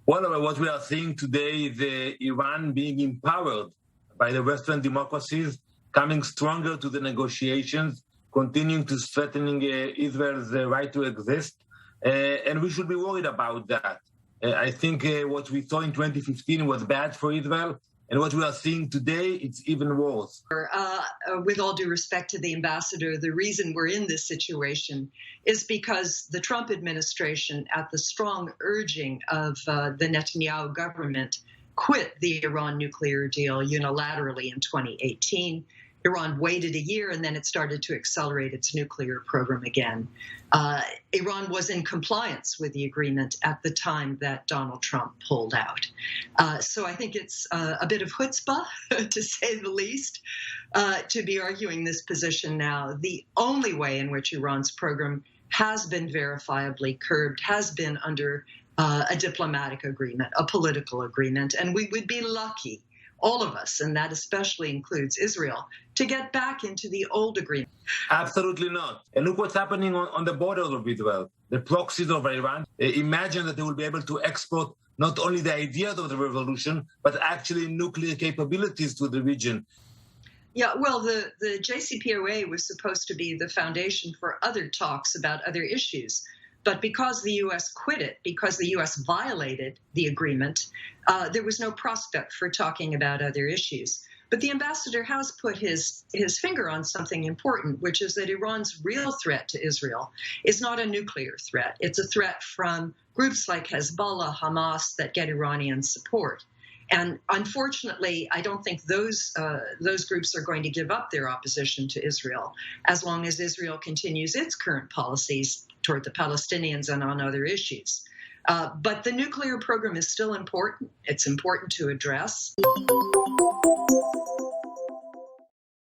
Well, what we are seeing today is Iran being empowered by the Western democracies, coming stronger to the negotiations, continuing to strengthening Israel's right to exist. And we should be worried about that. I think what we saw in 2015 was bad for Israel. And what we are seeing today, it's even worse. With all due respect to the ambassador, the reason we're in this situation is because the Trump administration, at the strong urging of the Netanyahu government, quit the Iran nuclear deal unilaterally in 2018. Iran waited a year, and then it started to accelerate its nuclear program again. Iran was in compliance with the agreement at the time that Donald Trump pulled out. So I think it's a bit of chutzpah, to say the least, to be arguing this position now. The only way in which Iran's program has been verifiably curbed has been under a diplomatic agreement, a political agreement, and we would be lucky, all of us, and that especially includes Israel, to get back into the old agreement. Absolutely not. And look what's happening on the borders of Israel. The proxies of Iran, imagine that they will be able to export not only the ideas of the revolution, but actually nuclear capabilities to the region. Yeah, well, the JCPOA was supposed to be the foundation for other talks about other issues. But because the U.S. quit it, because the U.S. violated the agreement, there was no prospect for talking about other issues. But the ambassador has put his finger on something important, which is that Iran's real threat to Israel is not a nuclear threat. It's a threat from groups like Hezbollah, Hamas, that get Iranian support. And unfortunately, I don't think those groups are going to give up their opposition to Israel as long as Israel continues its current policies toward the Palestinians and on other issues. But the nuclear program is still important. It's important to address.